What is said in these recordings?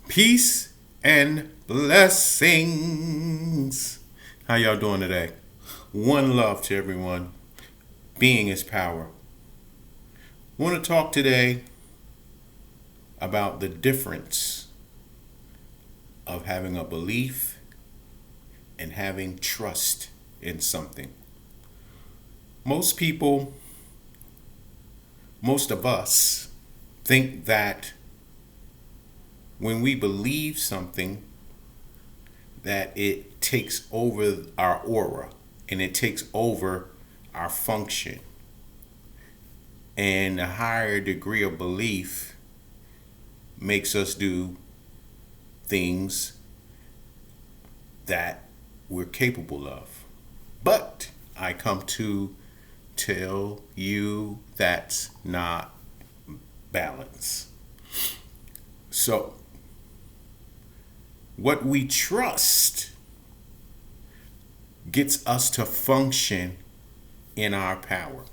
Peace and blessings. How y'all doing today? One love to everyone. Being is power. I want to talk today about the difference of having a belief and having trust in something. Most people, most of us, think that when we believe something, that it takes over our aura and it takes over our function. And a higher degree of belief makes us do things that we're capable of. But I come to tell you that's not balance. So, what we trust gets us to function in our power.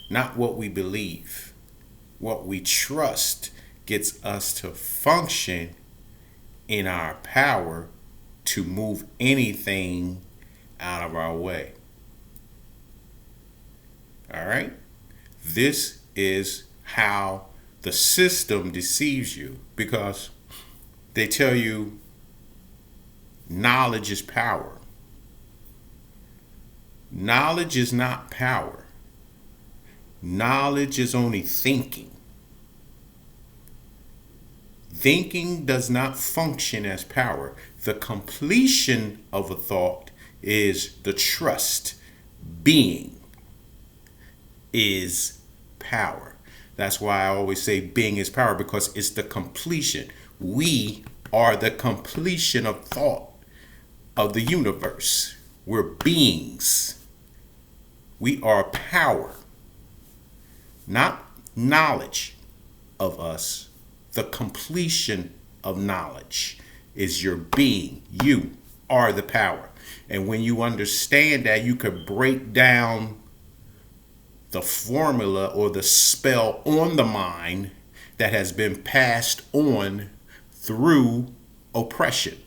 Not what we believe. What we trust gets us to function in our power to move anything out of our way. All right? This is how the system deceives you, because they tell you knowledge is power. Knowledge is not power. Knowledge is only thinking. Thinking does not function as power. The completion of a thought is the trust. Being is power. That's why I always say being is power, because it's the completion. We are the completion of thought of the universe. We're beings. We are power, not knowledge of us. The completion of knowledge is your being. You are the power. And when you understand that, you could break down the formula or the spell on the mind that has been passed on through oppression.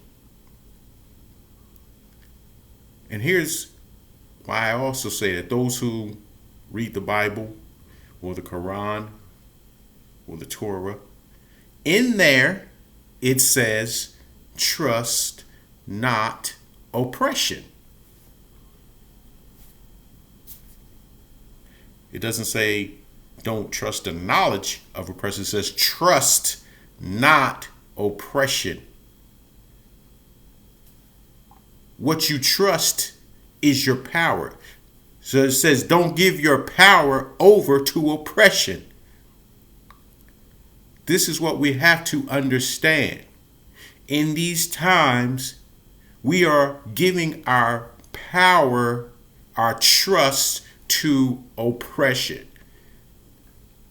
And here's why I also say that those who read the Bible or the Quran or the Torah, in there it says, trust not oppression. It doesn't say don't trust the knowledge of oppression. It says trust not oppression. What you trust is your power. So it says don't give your power over to oppression. This is what we have to understand. In these times, we are giving our power, our trust to oppression.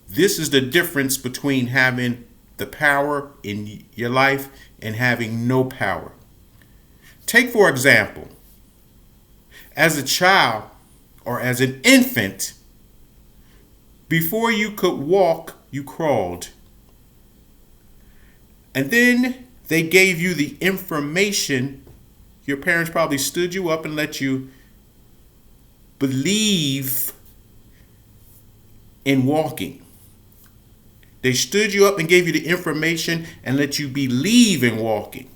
This is the difference between having the power in your life and having no power. Take, for example, as a child or as an infant, before you could walk, you crawled. And then they gave you the information. Your parents probably stood you up and let you believe in walking. They stood you up and gave you the information and let you believe in walking.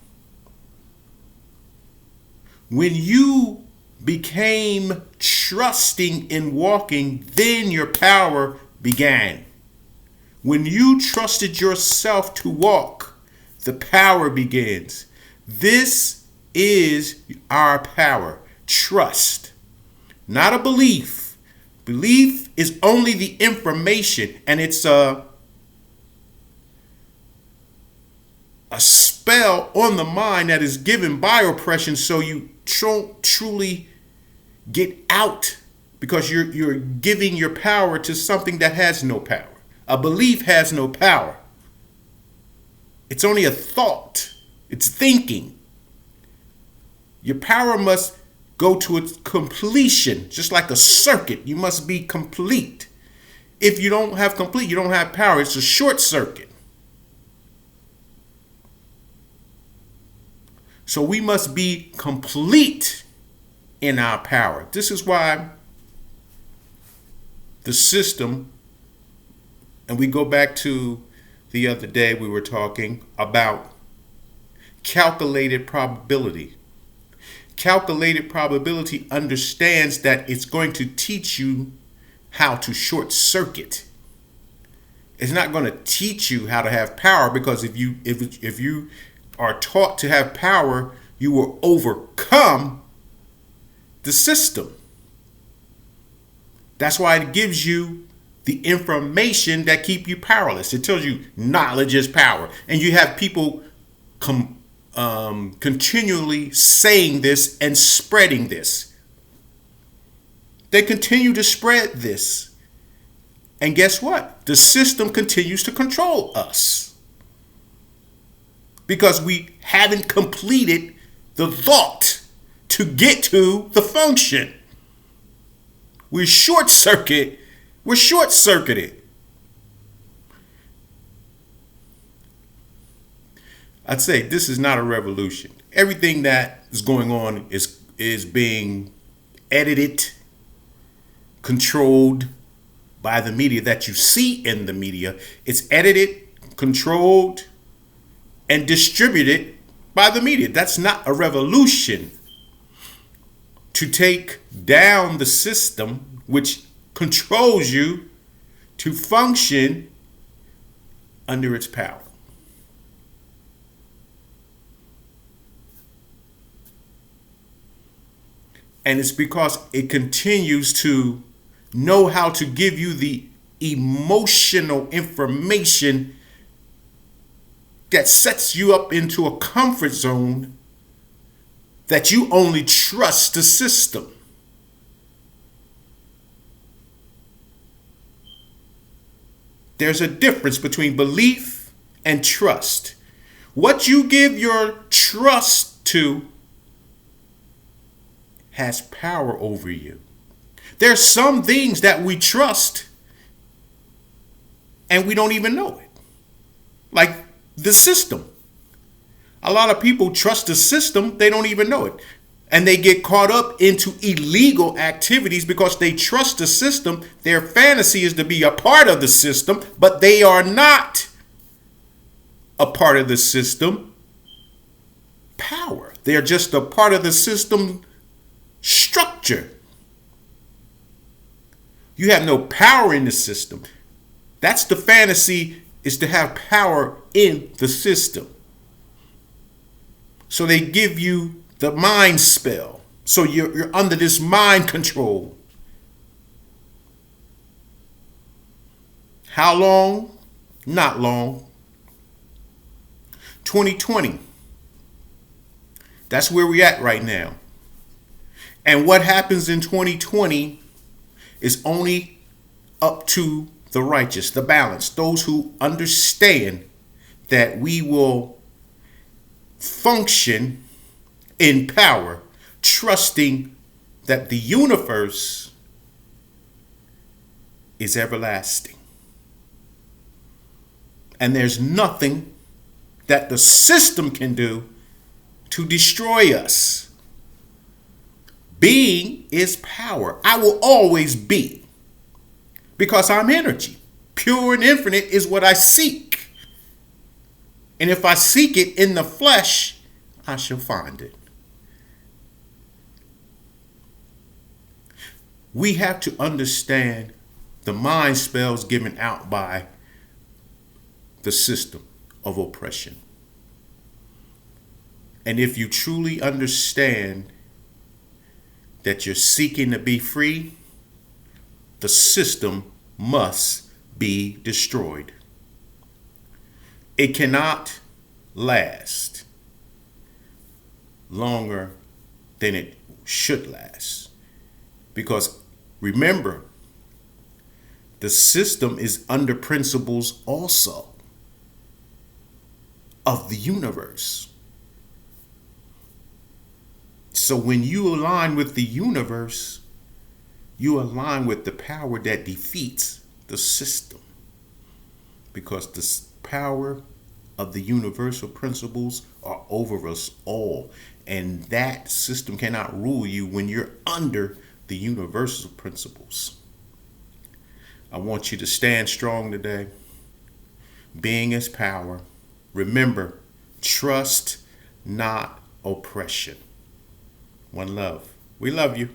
When you became trusting in walking, then your power began. When you trusted yourself to walk, the power begins. This is our power. Trust. Not a belief. Belief is only the information, and it's a spell on the mind that is given by oppression, so you don't truly get out, because you're giving your power to something that has no power. A belief has no power. It's only a thought. It's thinking. Your power must go to its completion, just like a circuit. You must be complete. If you don't have complete, you don't have power. It's a short circuit. So we must be complete in our power. This is why the system, and we go back to the other day we were talking about calculated probability. Calculated probability understands that it's going to teach you how to short circuit. It's not going to teach you how to have power, because if you are taught to have power, you will overcome the system. That's why it gives you the information that keep you powerless. It tells you knowledge is power, and you have people continually saying this and spreading this. They continue to spread this. And guess what? The system continues to control us because we haven't completed the thought to get to the function. We're short-circuited. I'd say this is not a revolution. Everything that is going on is being edited, controlled by the media that you see in the media. It's edited, controlled, and distributed by the media. That's not a revolution. To take down the system which controls you to function under its power. And it's because it continues to know how to give you the emotional information that sets you up into a comfort zone that you only trust the system. There's a difference between belief and trust. What you give your trust to has power over you. There's some things that we trust and we don't even know it. Like the system. A lot of people trust the system, they don't even know it. And they get caught up into illegal activities because they trust the system. Their fantasy is to be a part of the system, but they are not a part of the system power. They are just a part of the system structure. You have no power in the system. That's the fantasy, is to have power in the system. So they give you the mind spell. So you're under this mind control. How long? Not long. 2020. That's where we're at right now. And what happens in 2020 is only up to the righteous, the balance, those who understand that we will function in power, trusting that the universe is everlasting. And there's nothing that the system can do to destroy us. Being is power. I will always be, because I'm energy. Pure and infinite is what I seek. And if I seek it in the flesh, I shall find it. We have to understand the mind spells given out by the system of oppression. And if you truly understand that you're seeking to be free, the system must be destroyed. It cannot last longer than it should last. Because remember, the system is under principles also of the universe. So when you align with the universe, you align with the power that defeats the system. Because the power of the universal principles are over us all. And that system cannot rule you when you're under the universal principles. I want you to stand strong today. Being is power. Remember, trust, not oppression. One love. We love you.